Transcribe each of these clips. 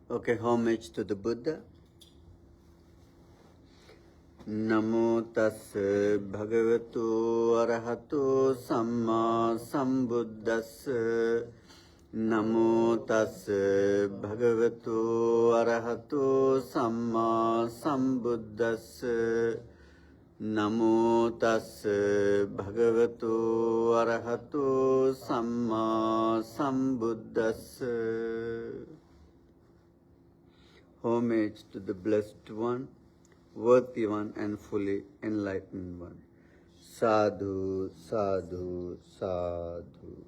Okay, homage to the Buddha. Namo tassa bhagavato arahato samma sambuddhassa. Namo tassa bhagavato arahato samma sambuddhassa. Namo tassa bhagavato arahato samma sambuddhassa. Homage to the Blessed One, Worthy One and fully enlightened One. Sadhu, sadhu, sadhu.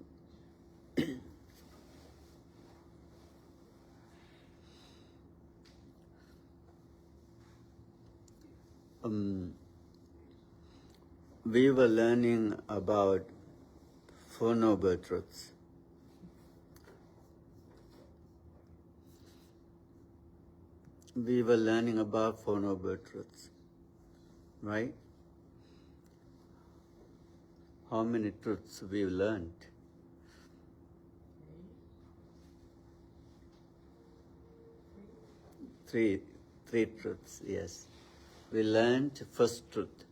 We were learning about Four Noble Truths. We were learning about Four Noble Truths, right? How many truths we've learned? Three truths, yes. We learned first truth,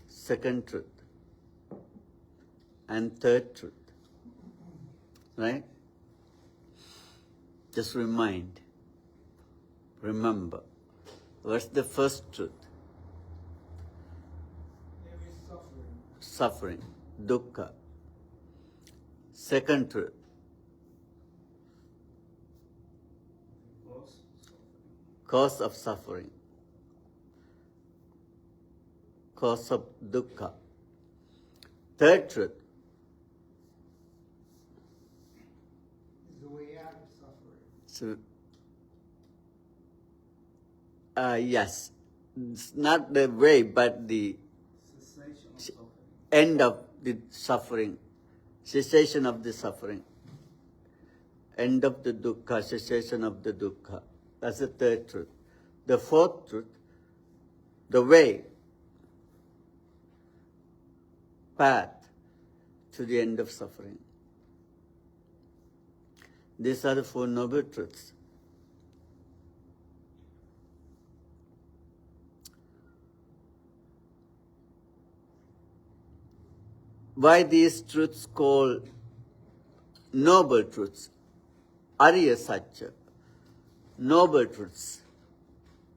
second truth, and third truth, right? Just remember, what's the first truth? There is Suffering, dukkha. Second truth, cause of suffering, cause of dukkha. Third truth, the way out of suffering. so, yes, it's not the way, but the Cessation of suffering. end of the suffering, cessation of the suffering, end of the dukkha, cessation of the dukkha. That's the third truth. The fourth truth, the way, path to the end of suffering. These are the Four Noble Truths. Why these truths called noble truths? Arya Satya. Noble truths.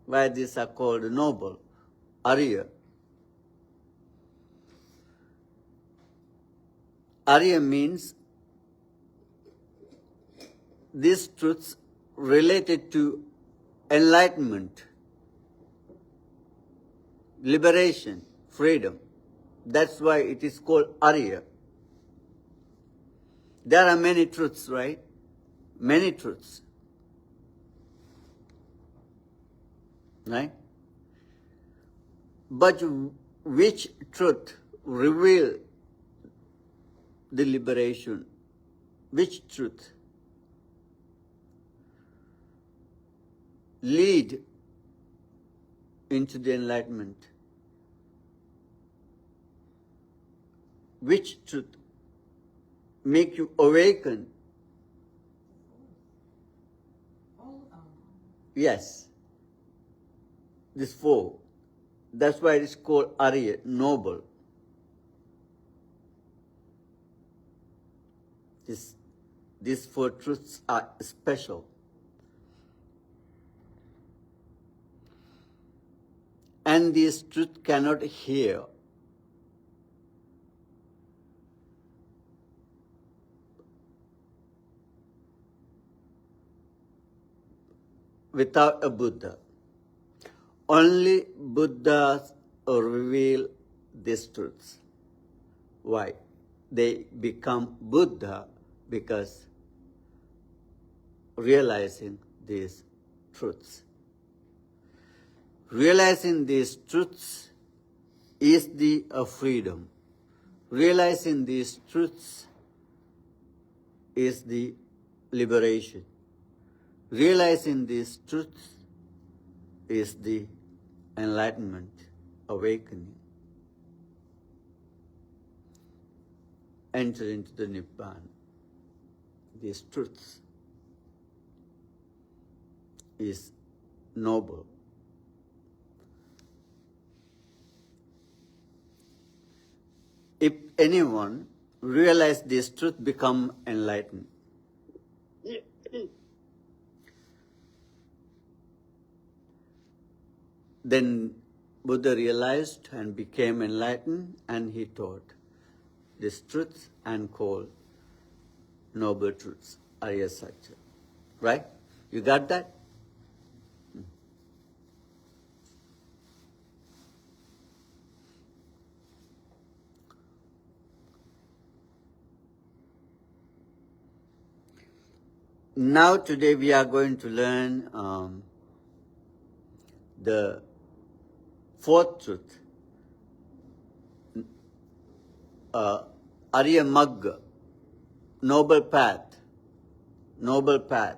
Why these are called noble? Arya. Arya means these truths related to enlightenment, liberation, freedom. That's why it is called Arya. There are many truths, right? Many truths. Right? But which truth reveal the liberation? Which truth lead into the enlightenment? Which truth make you awaken? All of them. Yes. These four. That's why it is called Arya, noble. These four truths are special. And this truth cannot hear. Without a Buddha. Only Buddhas reveal these truths. Why? They become Buddha because realizing these truths. Realizing these truths is the freedom. Realizing these truths is the liberation. Realizing these truths is the enlightenment, awakening. Enter into the Nibbana, these truths. is noble. If anyone realize this truth, become enlightened. Then Buddha realized and became enlightened, and he taught this truth and called noble truths, Arya Satya. Right? You got that? Now today we are going to learn the fourth truth, Arya Magga, noble path, noble path.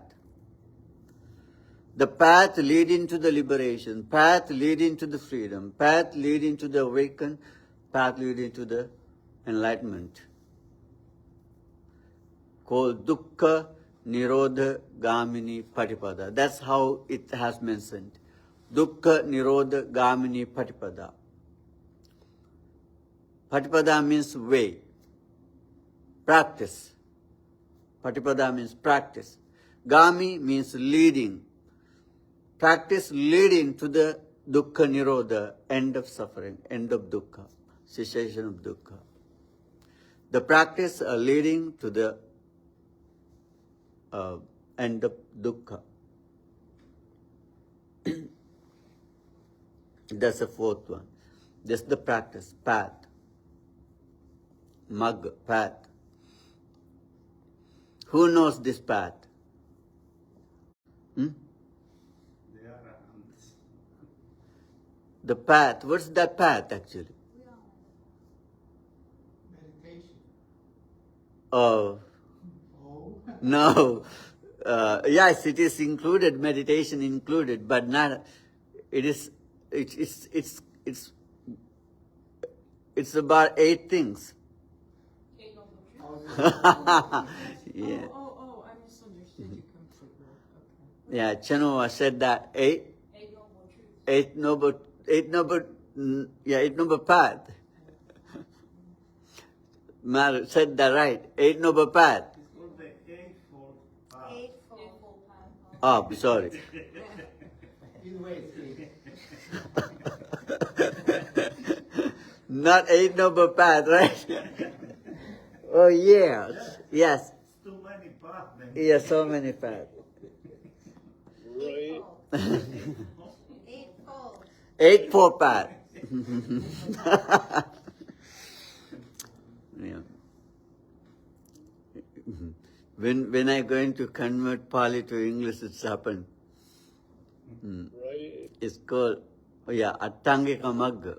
The path leading to the liberation, path leading to the freedom, path leading to the awaken, path leading to the enlightenment. Called Dukkha Nirodha Gamini Patipada. That's how it has mentioned. Dukkha Nirodha Gamini Patipada. Patipada means way, practice. Patipada means practice. Gami means leading. Practice leading to the Dukkha Nirodha, end of suffering, end of Dukkha, cessation of Dukkha. The practice leading to the end of Dukkha. That's the fourth one. That's the practice, path. Magga, path. Who knows this path? The path, what's that path actually? Meditation. Oh, Oh. no. Yes, it is included, meditation included, but not, it's about 8 things. Eight noble truths. Yeah. Oh, I misunderstood you completely. Okay. Yeah, Chenua said that 8 Eight noble truths. eight noble path. Mal said that right. 8 noble path. It's called the Eightfold Path. Eightfold path. Oh, sorry. Either way, it's eight. Not 8 noble path, right? Oh yes, yes. It's too many paths. Then. Yeah, so many paths. Eightfold. Eightfold path. Yeah. When I going to convert Pali to English, it's happened. Right. It's called, Attangika Magga.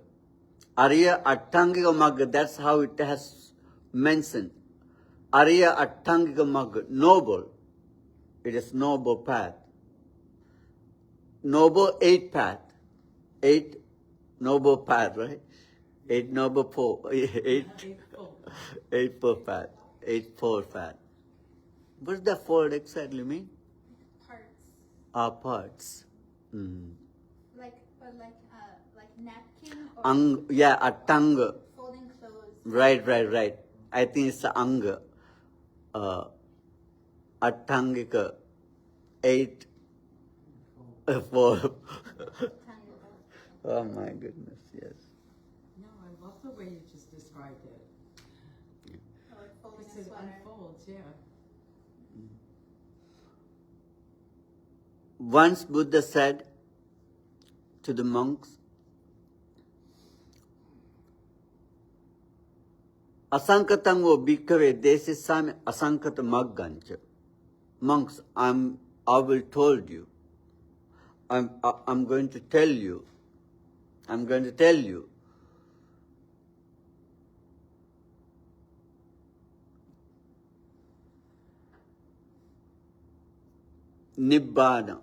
Arya Attangika Magga, that's how it has mentioned. Arya Attangika Magga, noble. It is noble path. Noble 8 path. 8 noble path, right? 8 noble four. 8 path. 8 path. What does the fold exactly mean? Parts. Parts. Mm. Like napkin or Attanga. folding clothes. Right. I think it's Anga. Attangika. 8. 4. Oh my goodness, yes. No, I love the way you just described it. Or folding It a says sweater. unfolds, yeah. Once Buddha said to the monks, Asankatango bhikkhave desisami asankata maggancha. Monks, I will told you. I'm going to tell you. I'm going to tell you. Nibbana.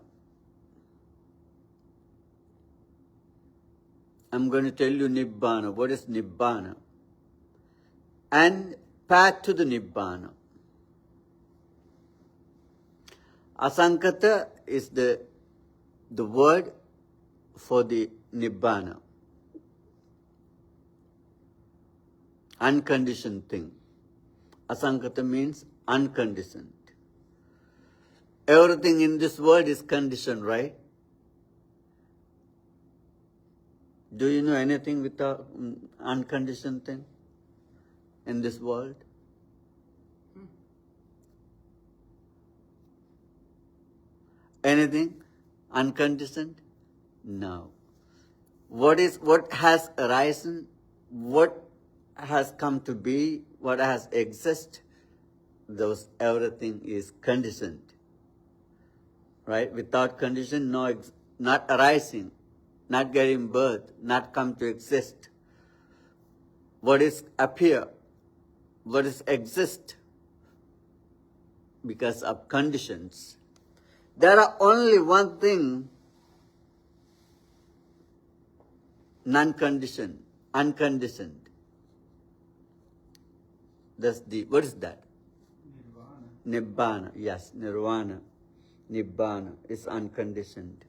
I'm going to tell you Nibbana. What is Nibbana? And path to the Nibbana. Asankata is the the word for the Nibbana. Unconditioned thing. Asankata means unconditioned. Everything in this world is conditioned, right? Do you know anything without unconditioned thing in this world? Anything unconditioned? No. What has arisen, what has come to be, what has exist, those everything is conditioned. Right? Without condition, not arising, not getting birth, not come to exist. What is appear, what is exist because of conditions. There are only one thing, non-conditioned, unconditioned. What is that? Nibbana, yes, nirvana. Nibbana is unconditioned.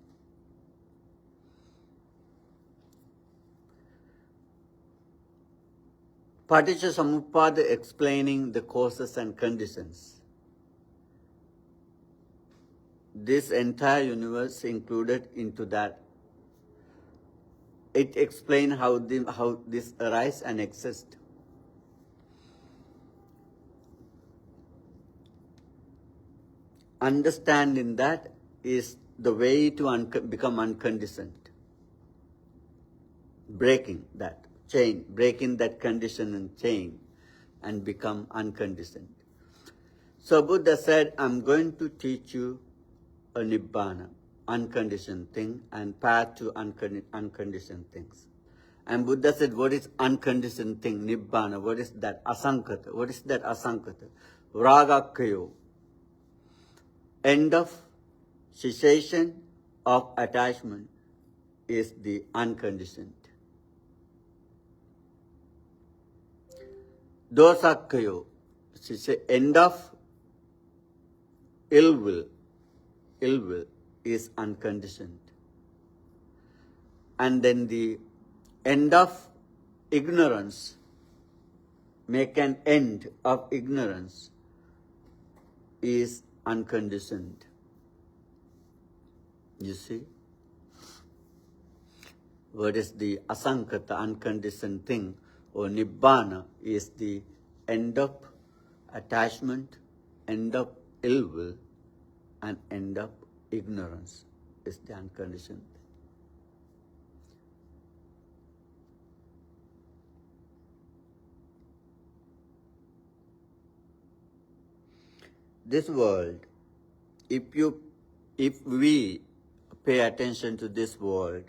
Paticca Samuppada explaining the causes and conditions. This entire universe included into that. It explains how this arise and exist. Understanding that is the way to become unconditioned. Breaking that chain, breaking that condition and chain, and become unconditioned. So Buddha said, I'm going to teach you a Nibbana, unconditioned thing, and path to unconditioned things. And Buddha said, what is unconditioned thing, Nibbana? What is that? Asankata. What is that asankata? Ragakkayo. End of cessation of attachment is the unconditioned. Dosakkayo. End of ill will. Ill will is unconditioned. And then the end of ignorance, make an end of ignorance, is unconditioned. You see? What is the asankata, unconditioned thing, or Nibbana is the end of attachment, end of ill will, and end of ignorance is the unconditioned thing. This world, if we pay attention to this world,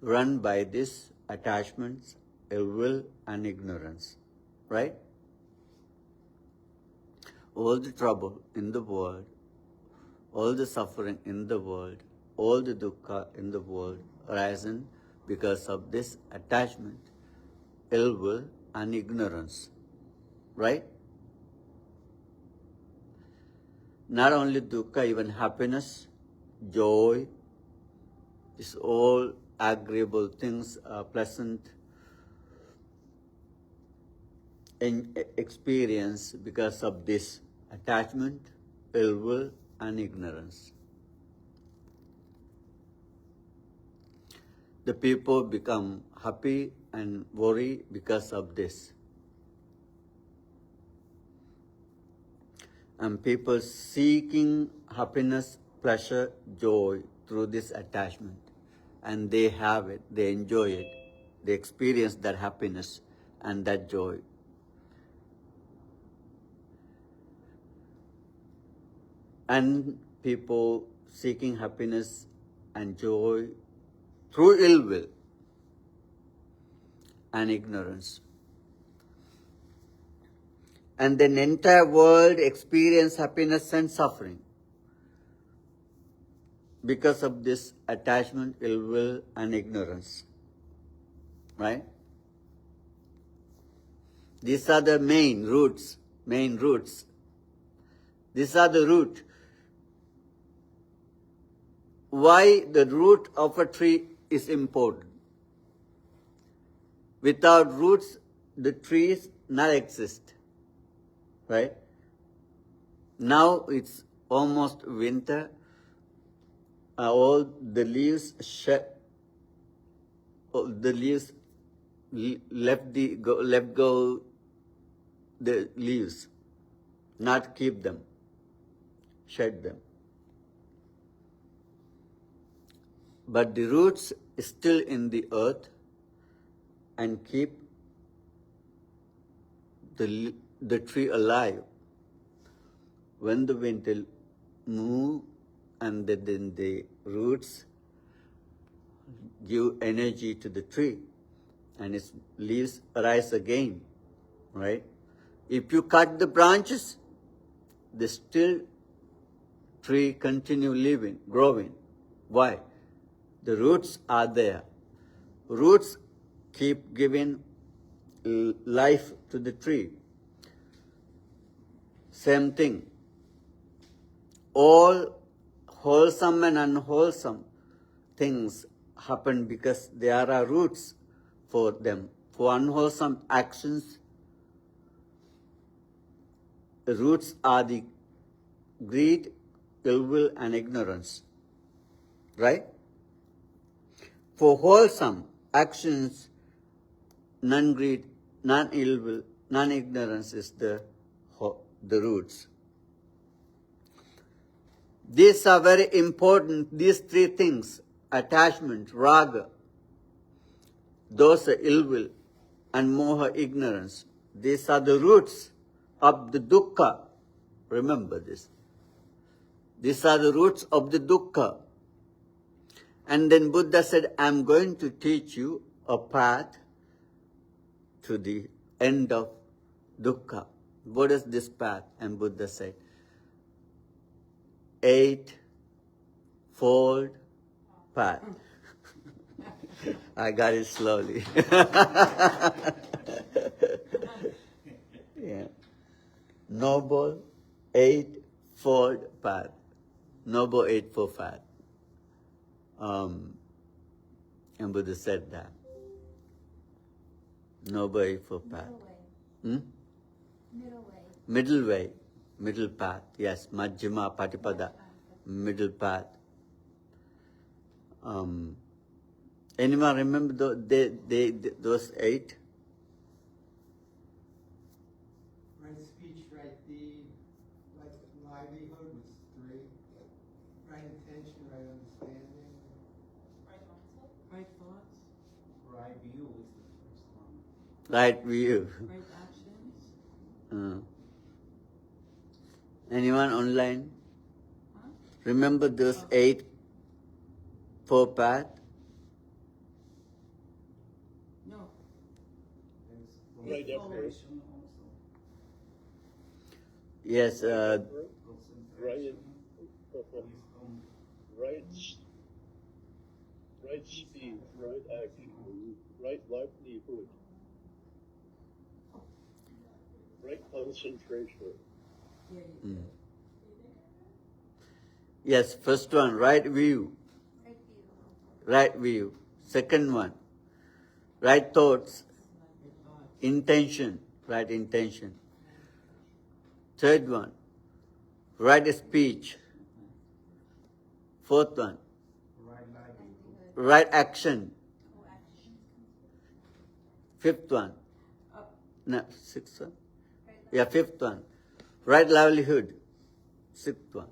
run by this attachments, ill will, and ignorance, right? All the trouble in the world, all the suffering in the world, all the dukkha in the world arisen because of this attachment, ill will, and ignorance, right? Not only dukkha, even happiness, joy, is all agreeable things, pleasant experience because of this attachment, ill will, and ignorance. The people become happy and worry because of this. And people seeking happiness, pleasure, joy through this attachment. And they have it, they enjoy it, they experience that happiness and that joy. And people seeking happiness and joy through ill will and ignorance. And then entire world experience happiness and suffering because of this attachment, ill will, and ignorance. Right? These are the main roots. These are the root. why the root of a tree is important. Without roots, the trees not exist, right? Now it's almost winter. All the leaves let go the leaves, not keep them, shed them. But the roots is still in the earth and keep the tree alive. When the wind will move, and then the roots give energy to the tree, and its leaves arise again, right? If you cut the branches, the still tree continue living, growing. Why? The roots are there. Roots keep giving life to the tree. Same thing. All wholesome and unwholesome things happen because there are roots for them. For unwholesome actions, the roots are the greed, ill will, and ignorance. Right? For wholesome actions, none greed, none ill will, none ignorance is the roots. These are very important, these three things: attachment, raga, dosa, ill will, and moha, ignorance. These are the roots of the dukkha. Remember this. These are the roots of the dukkha. And then Buddha said, I'm going to teach you a path to the end of dukkha. What is this path? And Buddha said, 8-fold path. I got it slowly. Yeah. Noble 8-fold path. Noble 8-fold path. And Buddha said that. Noble 8-fold path. Middle way. Middle way. Middle path. Yes. Majjhima Patipada. Middle path. Anyone remember those 8? Right speech, right deed, right livelihood was 3. Right intention, right understanding. Right thoughts, Right view is the first one. Right view. right actions. Anyone online? Huh? Remember those 8-fold path? No. There's Right concentration also. Yes. Concentration, wisdom. Right speed, right action, right livelihood, right concentration. Yeah, you Yes, first one, right view. Right view. Right view. Second one, right thoughts. your thoughts. Intention. Right intention. Third one, right speech. Fourth one, Right livelihood. right action. Oh, action. Fifth one, Up. no, sixth one. Right Yeah, fifth one, right livelihood. Sixth one,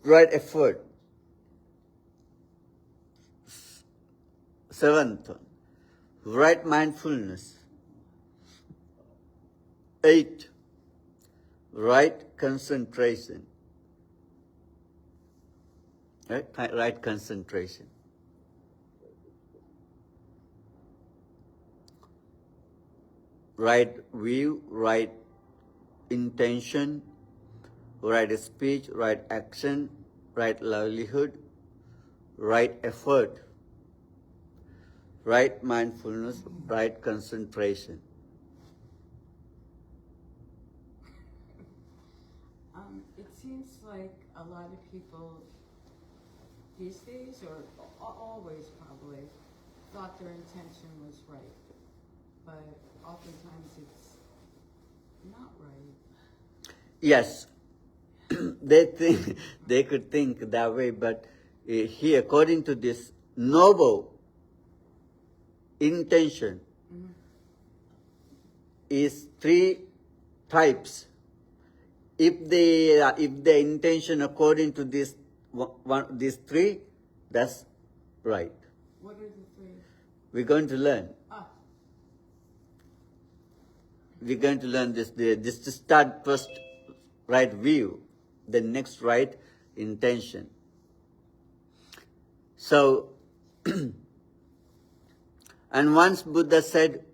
right effort. Seventh one, right mindfulness. 8, right concentration. Right concentration. Right view, right intention, right speech, right action, right livelihood, right effort, right mindfulness, right concentration. It seems like a lot of people these days, or always probably, thought their intention was right. But oftentimes it's not right. Yes, they could think that way, but here, according to this noble intention, is three types. If the intention according to these three, that's right. What are the three? We're going to learn. Ah, We're going to learn this. This to start first right view, the next right intention. So, and once Buddha said,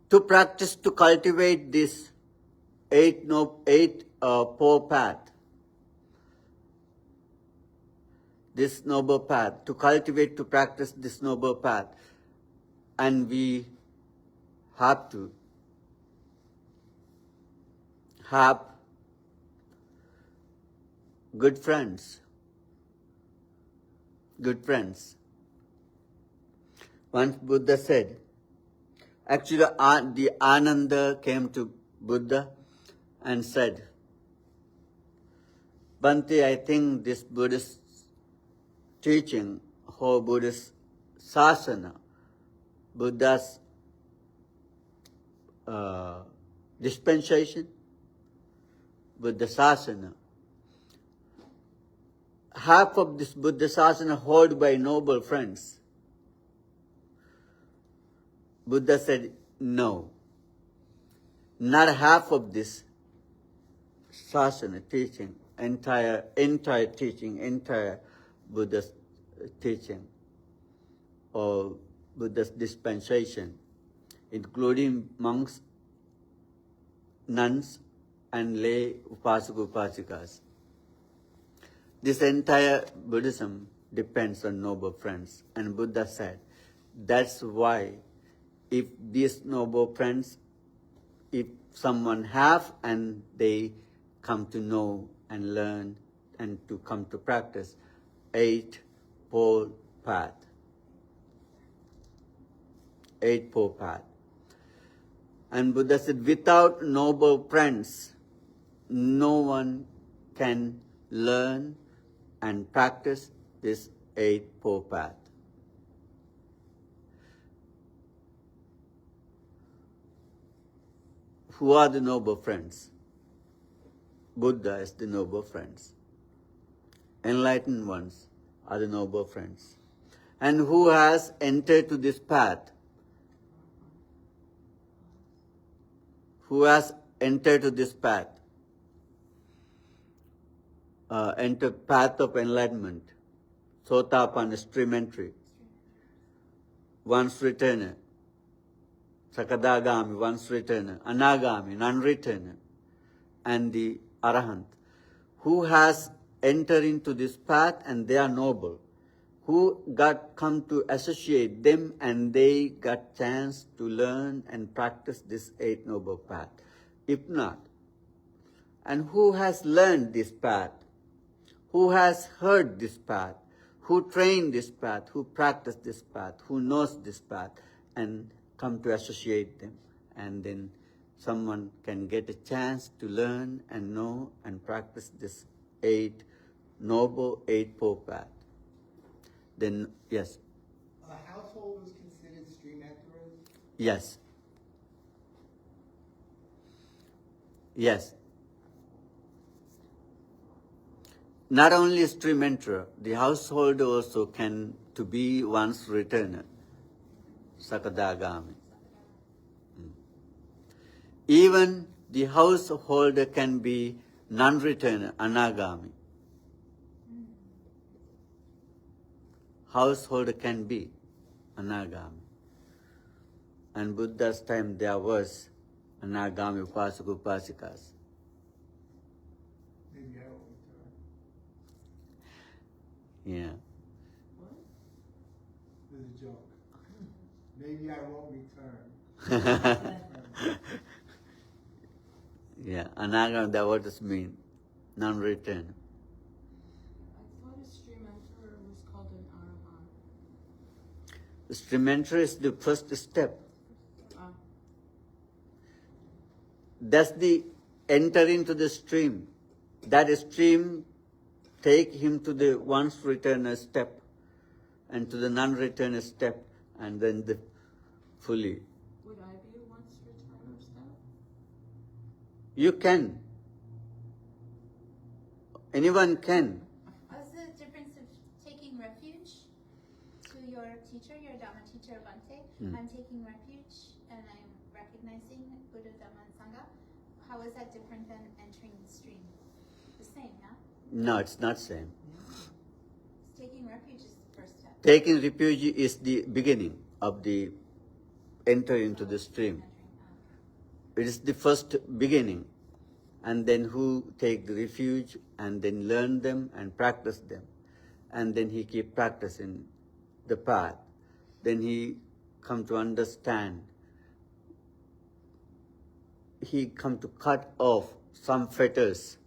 to practice, to cultivate this four path, this noble path, to cultivate, to practice this noble path, and we have to have good friends. Good friends. Once Buddha said, actually the Ananda came to Buddha and said, Bhante, I think this Buddhist teaching, whole Buddhist sasana, Buddha's dispensation, Buddha sasana, half of this Buddha sasana held by noble friends. Buddha said, no, not half of this sasana teaching, entire teaching, entire Buddha's teaching, or Buddha's dispensation, including monks, nuns, and lay upasaka upasikas. This entire Buddhism depends on noble friends. And Buddha said, that's why if these noble friends, if someone have and they come to know and learn and to come to practice Eightfold Path. Eightfold Path. And Buddha said, without noble friends, no one can learn and practice this Eightfold Path. Who are the noble friends? Buddha is the noble friends. Enlightened ones are the noble friends. And who has entered to this path? Who has entered to this path? Entered path of enlightenment. Sotapanna, stream entry. Once returner. Sakadagami, once returner. Anagami, non-returner. And the Arahant. Who has entered into this path and they are noble. Who got come to associate them and they got chance to learn and practice this Eight Noble Path. If not, and who has learned this path, who has heard this path, who trained this path, who practiced this path, who knows this path, and come to associate them, and then someone can get a chance to learn and know and practice this Eightfold Path. Then, yes. A household is considered stream enterers? Yes. Yes. Not only stream enterer, the household also can to be one's returner, Sakadagami. Even the householder can be non-returner, Anagami. Householder can be Anagami. And Buddha's time there was Anagami upasaka upasikas. Maybe I won't return. Yeah. It's a joke. Maybe I won't return. Yeah, Anagami, that what does mean? Non-return. I thought a stream enter was called an arahant? The stream enter is the first step. That's the enter into the stream. That stream take him to the once returner step and to the non-returner step and then the fully. Would I be a once returner step? You can. Anyone can. What's the difference of taking refuge to your teacher, your Dhamma teacher, Bhante? I'm taking refuge and I'm recognizing Buddha, Dhamma, and Sangha. How is that different than entering the stream? The same, yeah? No, it's not same. Taking refuge is the first step. Taking refuge is the beginning of the enter into the stream. It is the first beginning. And then who take the refuge and then learn them and practice them. And then he keep practicing the path. Then he come to understand. He come to cut off some fetters.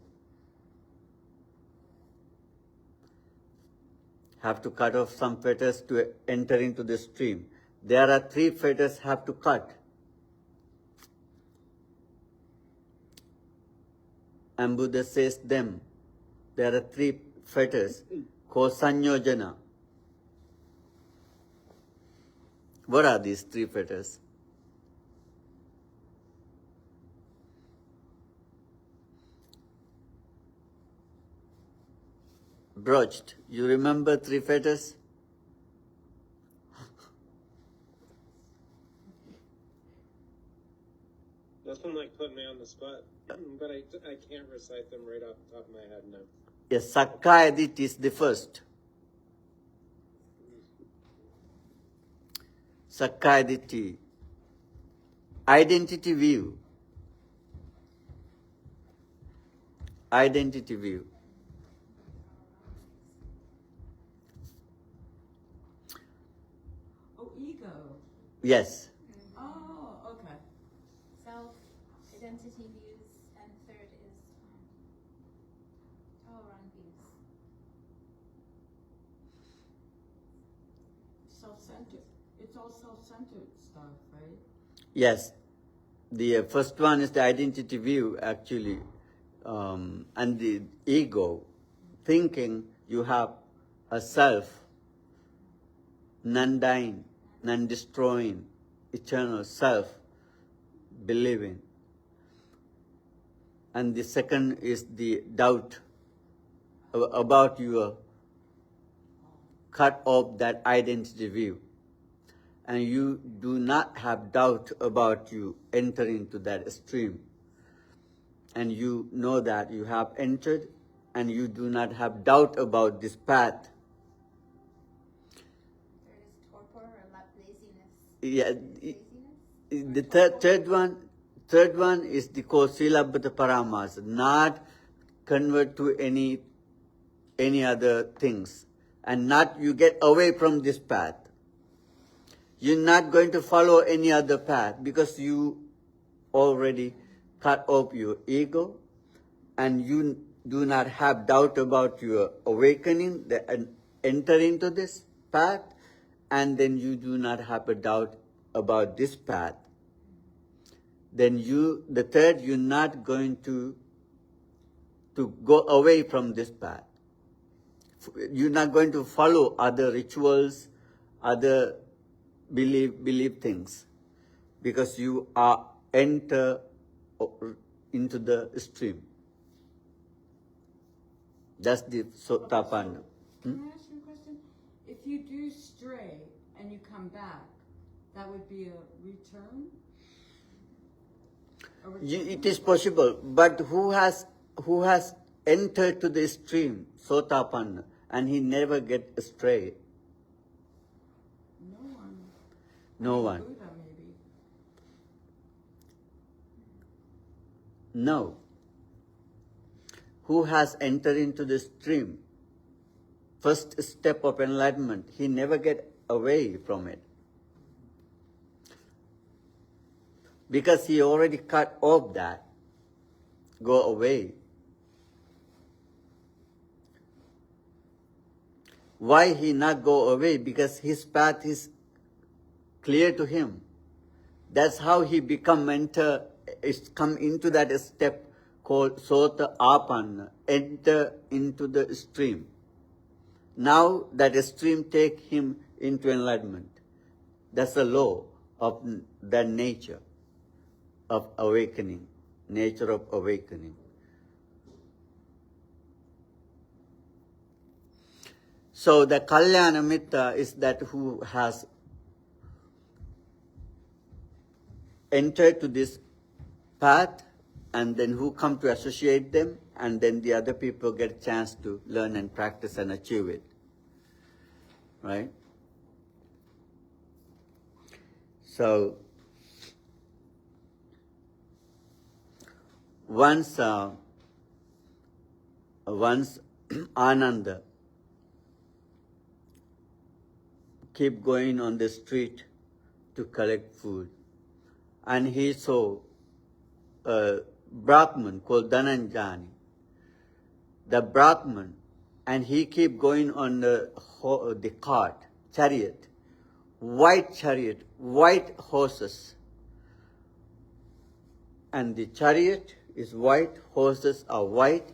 Have to cut off some fetters to enter into the stream. There are 3 fetters have to cut. And Buddha says them. There are 3 fetters called Sanyojana. What are these 3 fetters? Broached. You remember 3 fetters? Nothing like putting me on the spot, but I can't recite them right off the top of my head now. Yes, Sakkaya Ditthi is the first. Sakkaya Ditthi. Identity view. Identity view. Oh, ego. Yes. Oh, okay. Self-identity views, and third is wrong views. Self-centered. It's all self-centered stuff, right? Yes. The first one is the identity view, actually. And the ego, thinking you have a self, non-dying, non-destroying, eternal self, believing. And the second is the doubt about your cut off that identity view. And you do not have doubt about you entering into that stream. And you know that you have entered and you do not have doubt about this path. Third is torpor or laziness. Yeah, Laziness? the third one is the called Silabhata Paramas, not convert to any other things. And not you get away from this path. You're not going to follow any other path because you already cut off your ego and you do not have doubt about your awakening and enter into this path, and then you do not have a doubt about this path. Then the third, you're not going to go away from this path. You're not going to follow other rituals, other believe things, because you are enter into the stream. That's the Sotapanna. Can I ask you a question? If you do stray and you come back, that would be a return? It is possible, but who has entered to the stream, Sotapanna, and he never get astray? No one. No one. Buddha, maybe. No. Who has entered into the stream? First step of enlightenment, he never get away from it. Because he already cut off that. Go away. Why he not go away? Because his path is clear to him. That's how he come into that step called Sota Apanna, enter into the stream. Now that stream take him into enlightenment. That's the law of that nature of awakening, nature of awakening. So the Kalyana Mitta is that who has entered to this path and then who come to associate them, and then the other people get a chance to learn and practice and achieve it. Right? So, once Ananda keep going on the street to collect food, and he saw a Brahman called Dhananjani. The Brahman, and he keep going on the cart, chariot, white horses. And the chariot is white, horses are white,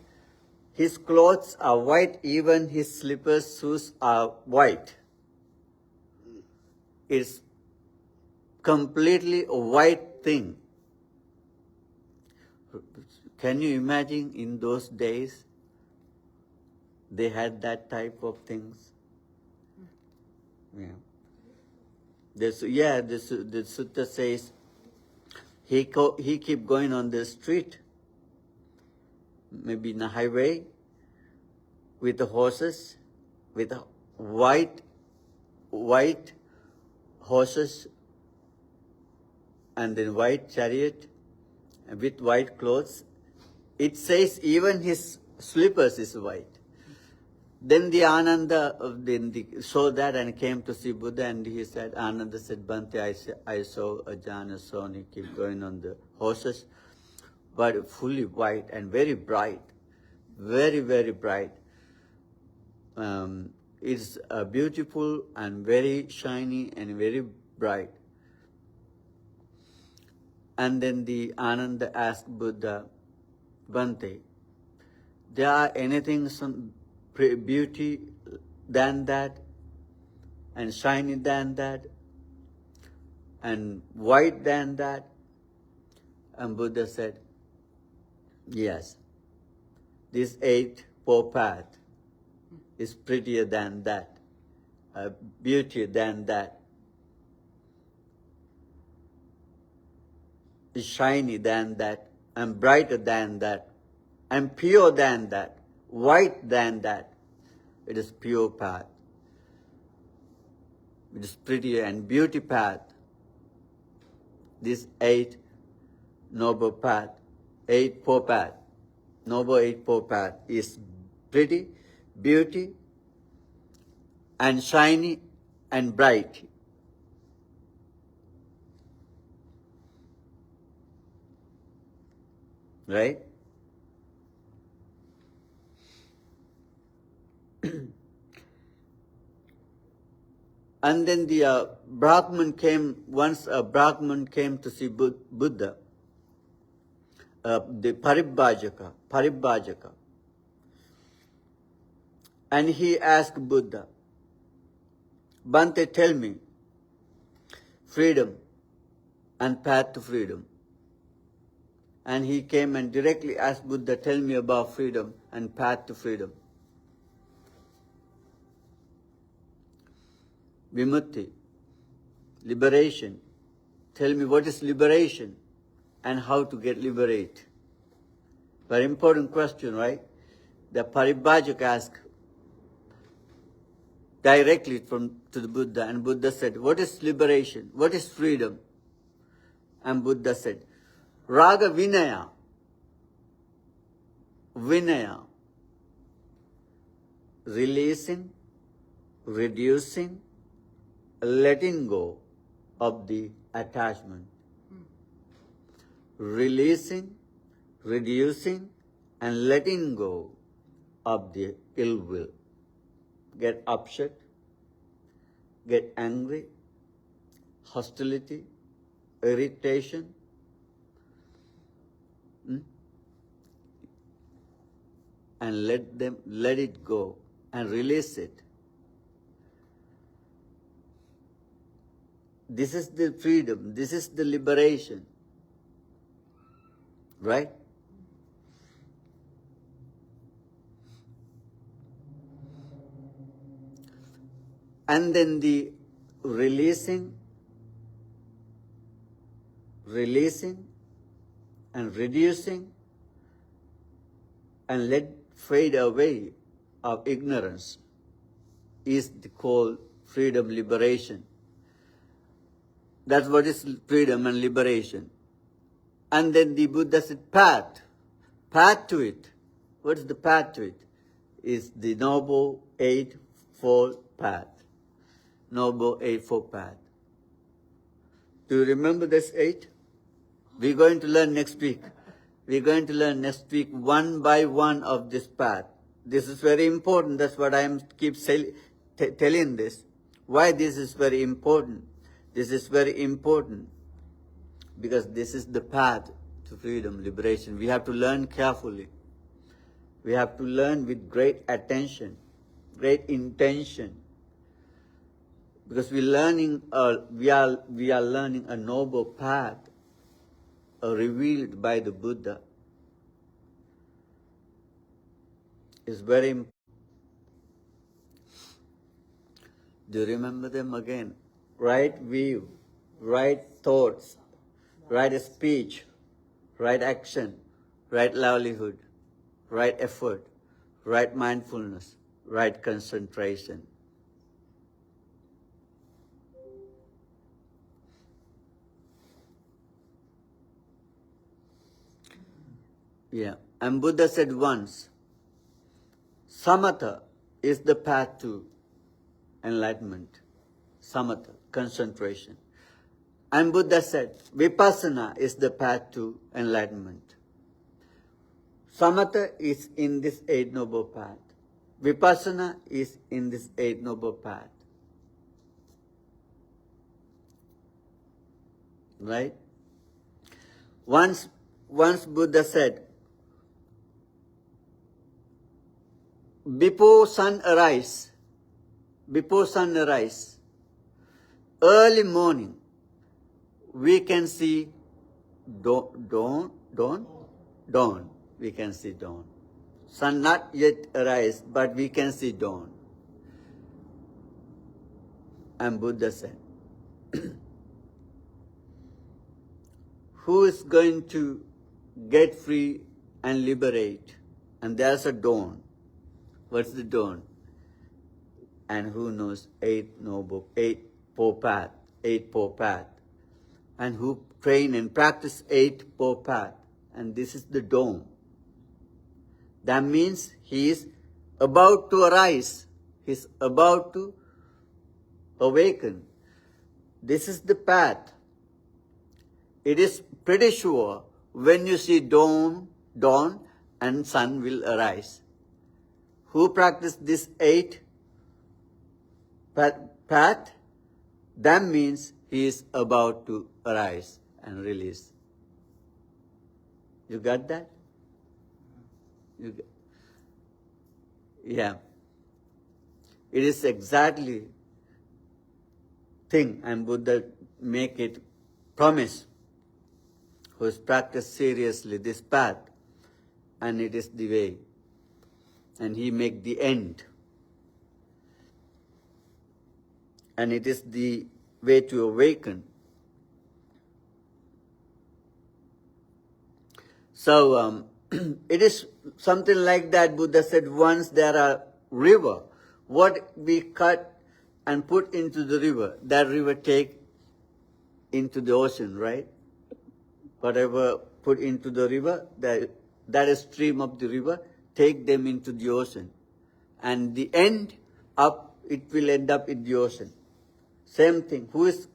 his clothes are white, even his slippers, shoes are white. It's completely a white thing. Can you imagine in those days they had that type of things? Yeah. The sutta says he keep going on the street, maybe in a highway, with the horses, with white horses, and then white chariot, and with white clothes. It says even his slippers is white. Then the Ananda saw that and came to see Buddha, and he said, Ananda said, Bhante, I saw a Jana Soni keep going on the horses, but fully white and very bright, very, very bright. It's beautiful and very shiny and very bright. And then the Ananda asked Buddha, Bhante, there are anything some beauty than that, and shiny than that, and white than that? And Buddha said, yes, this eightfold path is prettier than that, beautier than that, is shiny than that, and brighter than that, and pure than that, white than that. It is pure path. It is prettier and beauty path. This noble path is pretty, beauty, and shiny and bright. Right? And then the Brahman came, once a Brahman came to see Buddha, the Paribhajaka. And he asked Buddha, Bhante, tell me, freedom and path to freedom. And he came and directly asked Buddha, tell me about freedom and path to freedom. Vimutti, liberation. Tell me what is liberation and how to get liberated. Very important question, right? The Paribhajaka asked directly to the Buddha, and Buddha said, what is liberation? What is freedom? And Buddha said, Raga Vinaya. Vinaya. Releasing, reducing, letting go of the attachment. Releasing, reducing, and letting go of the ill will. get upset, get angry, hostility, irritation. And let it go and release it. This is the freedom, this is the liberation. Right? And then the releasing and reducing and let fade away of ignorance is called freedom, liberation. That's what is freedom and liberation. And then the Buddha said path to it. What is the path to it? Is the Noble Eightfold Path. Noble Eightfold Path. Do you remember this 8? We're going to learn next week. We're going to learn next week one by one of this path. This is very important. That's what I keep telling this. Why this is very important? This is very important because this is the path to freedom, liberation. We have to learn carefully. We have to learn with great attention, great intention. Because we are learning a noble path revealed by the Buddha. It's very important. Do you remember them again? Right view, right thoughts, right speech, right action, right livelihood, right effort, right mindfulness, right concentration. Yeah, and Buddha said once, samatha is the path to enlightenment. Samatha, concentration. And Buddha said, vipassana is the path to enlightenment. Samatha is in this Eight Noble Path. Vipassana is in this Eight Noble Path. Right? Once Buddha said, before sun arise, early morning, we can see dawn. We can see dawn. Sun not yet arise, but we can see dawn. And Buddha said, who is going to get free and liberate? And there's a dawn. What's the dawn? And who knows Eightfold Path. And who train and practice Eightfold Path. And this is the dawn. That means he is about to arise. He is about to awaken. This is the path. It is pretty sure when you see dawn and sun will arise. Who practice this 8 path? That means he is about to arise and release. You got that? Yeah. It is exactly thing, and Buddha make it promise, who has practiced seriously this path, and it is the way. And he make the end. And it is the way to awaken. So it is something like that. Buddha said once there are river, what we cut and put into the river, that river take into the ocean, right? Whatever put into the river, that is stream of the river, take them into the ocean. And the end up, it will end up in the ocean. Same thing. Who is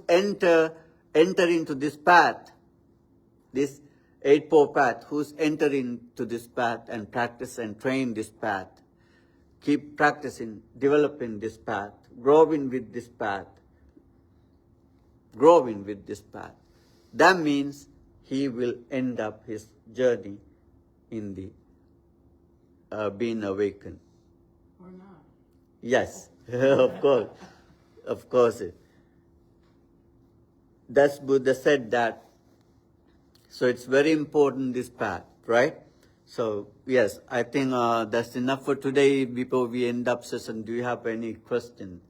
enter into this path, this Eightfold Path, who's enter into this path and practice and train this path, keep practicing, developing this path, growing with this path, growing with this path. That means he will end up his journey in the being awakened. Or not. Yes, of course, of course. That's Buddha said that. So it's very important, this path, right? So yes, I think that's enough for today. Before we end up session, do you have any question?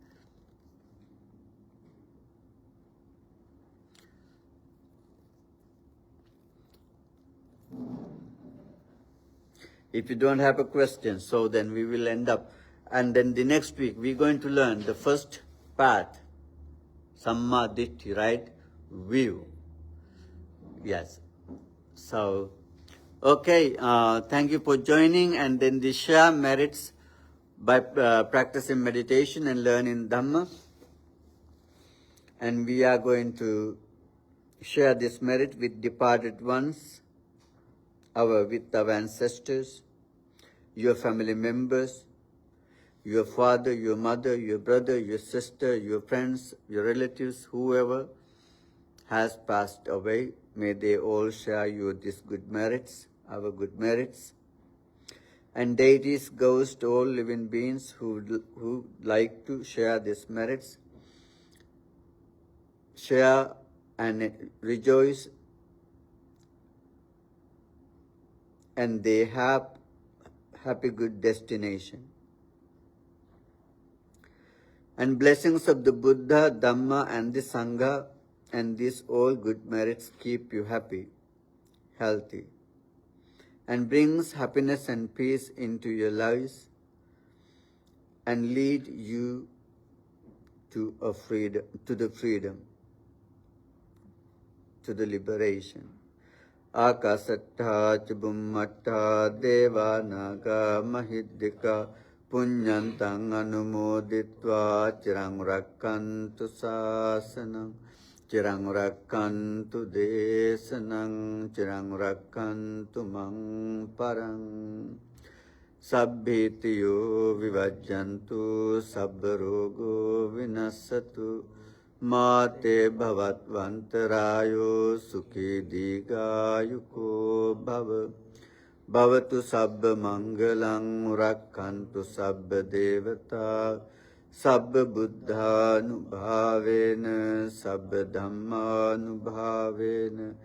If you don't have a question, so then we will end up. And then the next week, we're going to learn the first path, Samma Ditthi, right? View. Yes. So, okay, thank you for joining. And then the share merits by practicing meditation and learning Dhamma. And we are going to share this merit with departed ones, with our ancestors, your family members, your father, your mother, your brother, your sister, your friends, your relatives, whoever has passed away. May they all share these good merits, our good merits. And deities, ghosts, all living beings who like to share these merits, share and rejoice, and they have happy good destination. And blessings of the Buddha, Dhamma and the Sangha and these all good merits keep you happy, healthy, and brings happiness and peace into your lives and lead you to the freedom, to the liberation. Akasattha Chubummatta Deva Naga Mahiddhika Punyantang Anumoditva Chirang Rakkantu Sasanam Chirang Rakkantu Desanam Chirang Rakkantu Mang Parang Sabbhitiyo Vivajjantu Sabbarogo Vinasatu Mate bhavatvantarayo sukhi digayuko bhava bhavatu sabba mangalang rakkantu sabba devata sabba buddhanubhavena sabba dhammanubhavena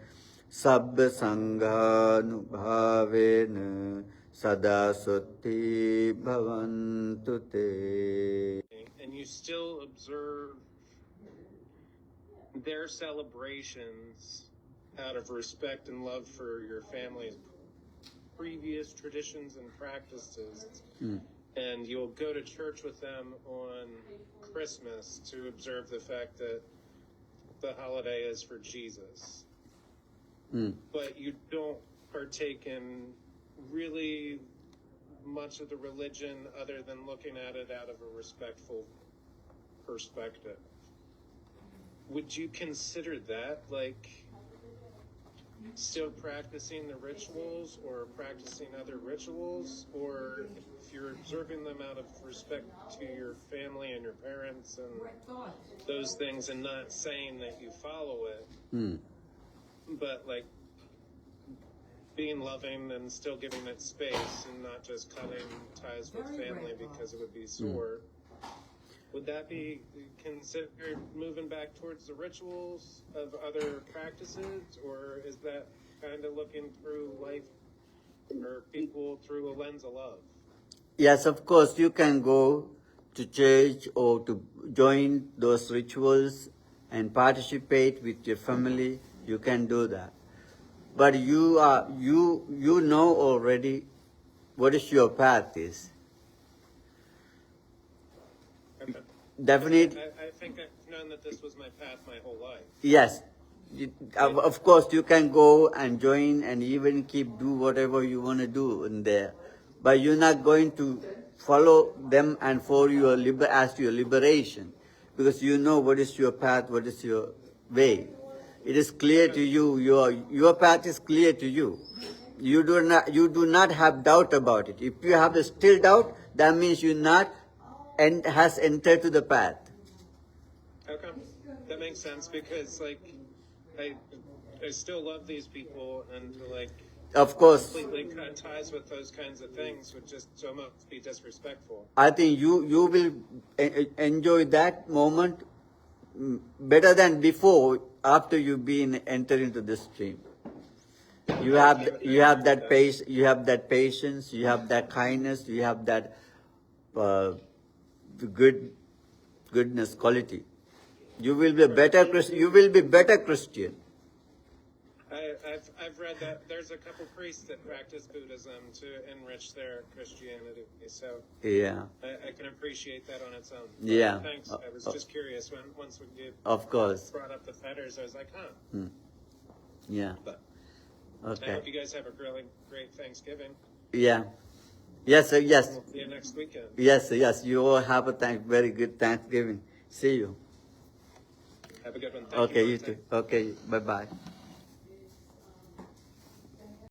sabba sanghanubhavena sada sotti bhavantu te. And you still observe their celebrations out of respect and love for your family's previous traditions and practices. And you'll go to church with them on Christmas to observe the fact that the holiday is for Jesus. But you don't partake in really much of the religion other than looking at it out of a respectful perspective. Would you consider that like still practicing the rituals or practicing other rituals? Or if you're observing them out of respect to your family and your parents and those things and not saying that you follow it, but like being loving and still giving it space and not just cutting ties with family because it would be sore. Would that be considered moving back towards the rituals of other practices, or is that kind of looking through life or people through a lens of love? Yes, of course, you can go to church or to join those rituals and participate with your family. You can do that. But you know already what is your path is. Okay. Definitely. I think I've known that this was my path my whole life. Yes. Of course, you can go and join and even do whatever you want to do in there. But you're not going to follow them and for your liberation, because you know what is your path, what is your way. It is clear to you. Your path is clear to you. You do not have doubt about it. If you have a still doubt, that means you're not and has entered to the path. Okay, that makes sense because like I still love these people and to like Of course, completely cut ties with those kinds of things would just almost be disrespectful. I think you will enjoy that moment better than before after you've been entered into the stream. You have that patience, you have that kindness, you have that goodness quality. You will be better Christian. I've read that there's a couple priests that practice Buddhism to enrich their Christianity, so Yeah. I can appreciate that on its own. Yeah. Thanks. I was just curious once you Of course. brought up the fetters, I was like, huh. Yeah. But I Okay. hope you guys have a really great Thanksgiving. Yeah. Yes, sir, yes. We'll see you next weekend. Yes, sir, yes. You all have a very good Thanksgiving. See you. Have a good one. Thank Okay, you. you too. Okay, bye-bye.